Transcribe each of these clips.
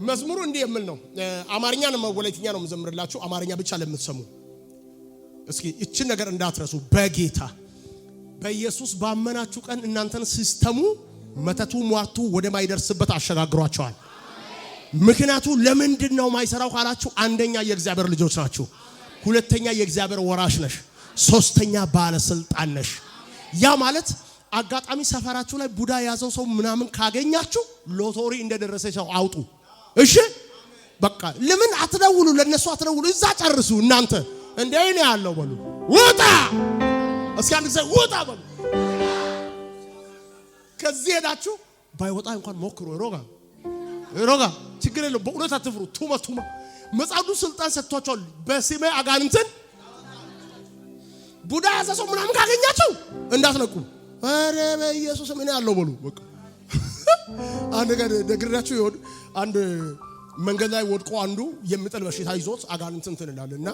መዝሙሩ እንዲህ የሚል ነው። አማርኛ ነው ወላይትኛ ነው መዘምርላችሁ። አማርኛ ብቻ ለምትሰሙ እስኪ እቺን ነገር እንዳትረሱ። በጌታ በኢየሱስ ባመናችሁ ቀን እናንተን ሲስተሙ መተቱ ሟርቱ ወደ ማይደርስበት አሸጋግሯቸዋል። ምክንያቱ ለምንድነው ማይሰራው ካላችሁ፣ አንደኛ የእግዚአብሔር ልጆች ናችሁ፣ ሁለተኛ የእግዚአብሔር ወራሽ ነሽ፣ ሶስተኛ ባለስልጣን ነሽ። ያ ማለት አጋጣሚ ሰፈራችሁ ላይ ቡዳ ያዘው ሰው ምናምን ካገኛችሁ ሎተሪ እንደደረሰ ሰው አውጡ። እሺ በቃ ለምን አትደውሉ? ለነሱ አትደውሉ። እዛ ጨርሱ እናንተ እንዴ እኔ ያለው በሉ። ውጣ እስኪ አንድ ጊዜ ውጣ በሉ። ከዚህ ሄዳችሁ ባይወጣ እንኳን ሞክሩ። ሮጋ ችግር የለም። በእውነት አትፍሩ። ቱማ መጻዱ ስልጣን ሰጥቷቸዋል። በስሜ አጋንንትን ቡዳ ያዘ ሰው ምናምን ካገኛችሁ እንዳትነቁ። አረ በኢየሱስ ምን ያለው በሉ። በቃ አንድ ነገር ደግራችሁ ይወድ አንድ መንገድ ላይ ወድቆ አንዱ የሚጥል በሽታ ይዞት አጋንንት እንትን ይላልና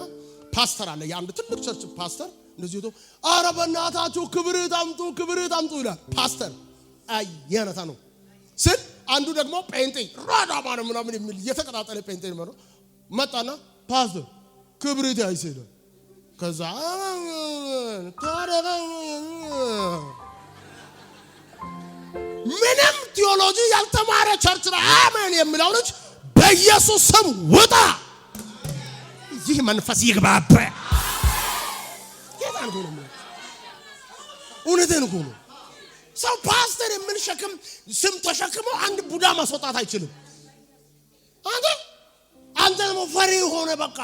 ፓስተር አለ። የአንድ ትልቅ ቸርች ፓስተር እንደዚህ ይቶ አረ በእናታችሁ ክብርት አምጡ ይላል። ፓስተር አያነታ ነው ስል አንዱ ደግሞ ጴንጤ ራዳማ ነው ምናምን የሚል የተቀጣጠለ ጴንጤ ነው መጣና ፓስተር ክብርት አይሰለ ከዛ ምንም ቲዮሎጂ ያልተማረ ቸርች ላይ አሜን የሚለው ልጅ በኢየሱስ ስም ውጣ። ይህ መንፈስ ይግባባ። ጌታን ሆኖ እውነቴን እኮ ነው። ሰው ፓስተር የሚል ሸክም ስም ተሸክሞ አንድ ቡዳ ማስወጣት አይችልም። አንተ ደግሞ ፈሪ ሆነ በቃ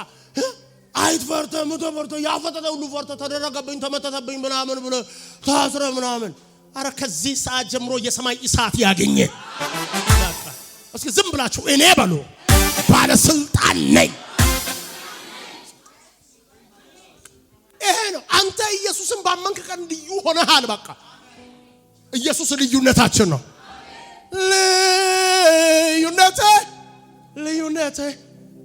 አይት ፈርተ ሙቶ ፈርተ ያፈጠጠ ሁሉ ፈርተ ተደረገብኝ ተመተተብኝ ምናምን ብለ ታስረ ምናምን። አረ ከዚህ ሰዓት ጀምሮ የሰማይ እሳት ያገኘ እስኪ ዝም ብላችሁ እኔ በሉ ባለስልጣን ነኝ። ይሄ ነው። አንተ ኢየሱስን ባመንክ ቀን ልዩ ሆነሃል። በቃ ኢየሱስ ልዩነታችን ነው።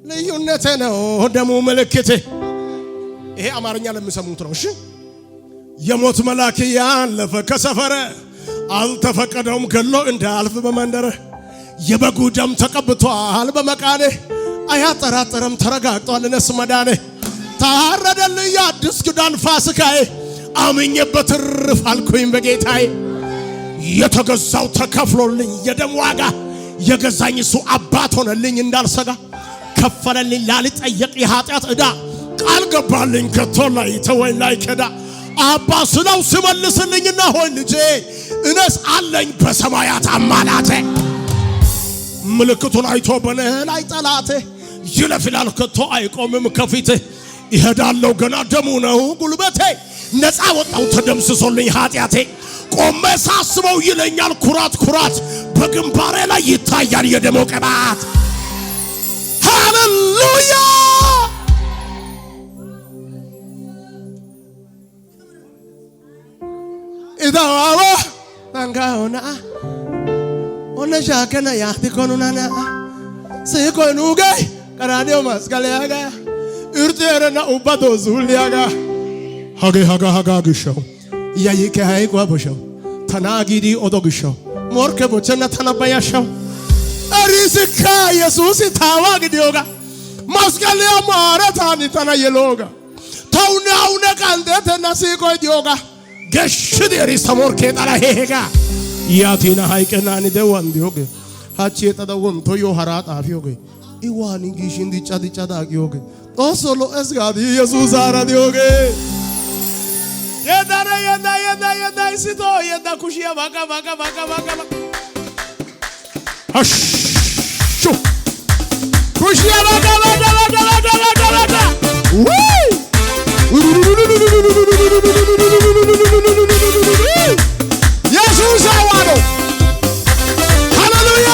ልዩነቴ ነው ደሙ ምልክቴ። ይሄ አማርኛ ለምሰሙት ነው። እሺ የሞት መልአክ ያለፈ ከሰፈረ አልተፈቀደውም ገሎ እንዳልፍ በመንደረ የበጉ ደም ተቀብቷል በመቃኔ አያጠራጠረም ተረጋግጧል ነስ መዳኔ ታረደልኝ አዲስ ኪዳን ፋሲካዬ አምኜበት እርፍ አልኩኝ በጌታዬ የተገዛው ተከፍሎልኝ የደም ዋጋ የገዛኝ እሱ አባት ሆነልኝ እንዳልሰጋ ከፈለልኝ ላልጠየቅ የኃጢአት ዕዳ ቃል ገባልኝ ከቶ ላይ ተወኝ ላይ ከዳ አባ ስለው ሲመልስልኝና ሆይ ልጄ እነስ አለኝ በሰማያት አማላቴ ምልክቱን አይቶ በኔ ላይ ጠላቴ ይለፍላል ከቶ አይቆምም ከፊቴ ይሄዳለው ገና ደሙ ነው ጉልበቴ ነፃ ወጣው ተደምስሶልኝ ኃጢአቴ ቆሜ ሳስበው ይለኛል ኩራት በግንባሬ ላይ ይታያል የደሙ ቅባት። ሃሌሉያ ኢዳዋ ታንጋውና ኦነሻከና ያቲኮኑናና ሲኮኑገ ቀራኒዮ መስቀልያጋ እርቴረና ኡባቶ ዙልያጋ ሃጋ ግሻው ያይከ ሃይቋ ቦሻው ተናጊዲ ኦዶግሻው ሞርከ ቦቸና ተናባያሻው አሪስካ ኢየሱስ ታዋግዲዮጋ መስቀልያ ማራታኒ ተናየሎጋ ታውናውነ ካንደተና ሲቆይ ዲዮጋ ገሽዴሪ ሰሞርከ ጣላ ሄጋ ያቲና ሃይቀናኒ ደዋን ዲዮገ ሃቺ ተደወም ቶዮ ሃራጣ ፊዮገ ኢዋኒ ጊሽን ዲጫ ዳጊዮገ ኦሶሎ እስጋዲ ኢየሱስ አራ ዲዮገ የዳ ሲቶ የዳ ኩሽያ ባጋ አሹ ኩሽያ ባጋ ኢየሱስ አዋዶ ሃሌሉያ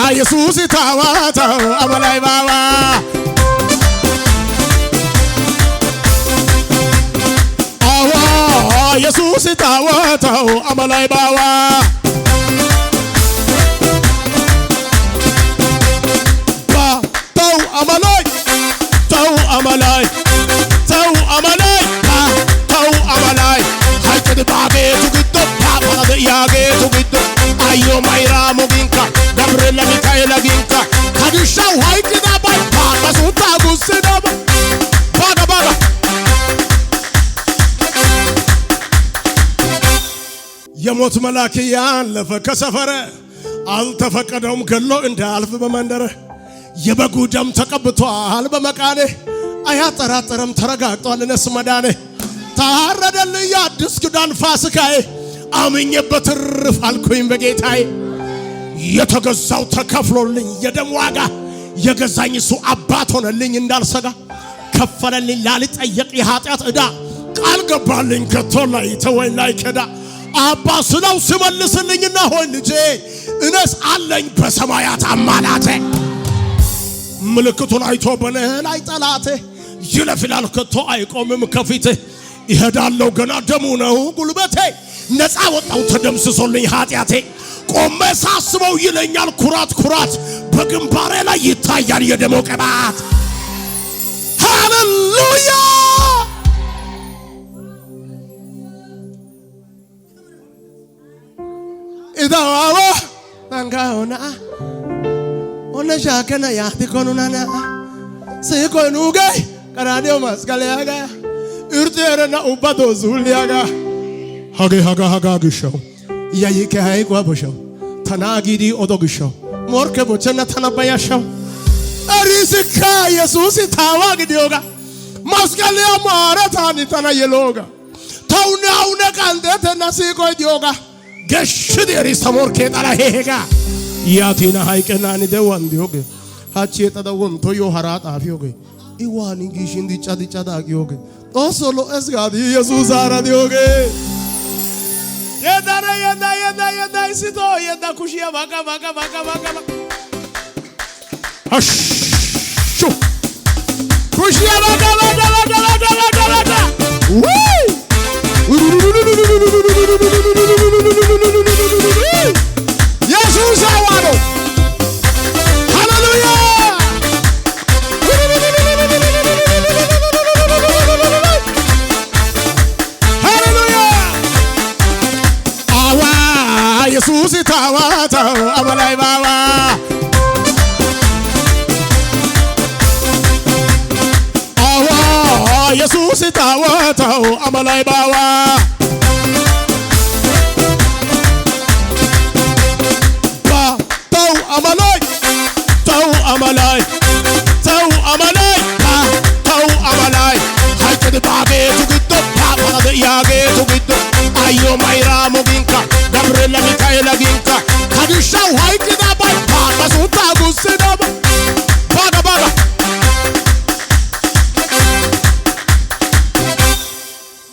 ኢየሱስ ታዋታው አበላይ ባባ አዋ ኢየሱስ ታዋታው አበላይ ባባ ባታው አበላይ ታው አበላይ የሞት መልአክ ያለፈ ከሰፈረ አልተፈቀደውም ገሎ እንዳልፍ በመንደረ የበጉ ደም ተቀብቷል በመቃኔ አያጠራጠረም ተረጋግጧል እነስ መዳኔ ታረደልኝ አዲስ ኪዳን ፋሲካዬ አምኜበት እርፍ አልኩኝ በጌታዬ የተገዛው ተከፍሎልኝ የደም ዋጋ የገዛኝ እሱ አባት ሆነልኝ እንዳልሰጋ ከፈለልኝ ላልጠየቅ የኃጢአት ዕዳ ቃል ገባልኝ ከቶ ላይ ተወኝ ላይ ከዳ አባ ስለው ሲመልስልኝና ሆይ ልጄ እነስ አለኝ በሰማያት አማላቴ ምልክቱን አይቶ በኔ ላይ ጠላቴ ይለፍላል ከቶ አይቆምም ከፊቴ ይሄዳለው ገና ደሙ ነው ጉልበቴ ነፃ ወጣው ተደምስሶልኝ ኃጢአቴ ቆሜ ሳስበው ይለኛል ኩራት ኩራት በግንባሬ ላይ ይታያል የደሙ ቅባት ሃሌሉያ ኢዳዋዋ አንጋውና ኦነሻከና ያትኮኑናና ሲኮኑገ ቀራኔው መስቀልያጋ እርቴረና ኡባዶ ዙልያጋ ሃጋ ግሻው ያይከ ሃይቋ ቦሻው ተናጊዲ ኦዶግሻው ሞርከ ቦቸና ተናባያሻው አሪስካ ኢየሱስ ታዋግዲዮጋ መስቀልያ ማራታኒ ተናየሎጋ ታውናውነ ካንደተና ሲቆዲዮጋ ገሽዴሪ ሰሞርከ ጣላ ሄጋ ያቲና ሃይቀናኒ ደዋንዲዮገ ሃቺ ተደወም ቶዮ ሃራጣ ፊዮገ ኢዋኒ ጊሽን ዲጫ ዳጊዮገ ጦሶሎ እስጋዲ ኢየሱስ አራዲዮገ የዳ ሲቶ የዳ ኩሽያ ባጋ አሹ ኩሽያ ባጋ ኢየሱስ አዋዶ ሃሌሉያ ሃሌሉያ አዋ ኢየሱስ ታዋታው አበላይ ባባ አዋ ኢየሱስ ታዋታው አበላይ ባባ አማላይ ሃይቀድ ባጌቱ ግዶ ያባደ ያጌቱ ግዶ አዮ ማይራ ሞጊንካ ገብርኤል ሚካኤል ጊንካ ካድሻው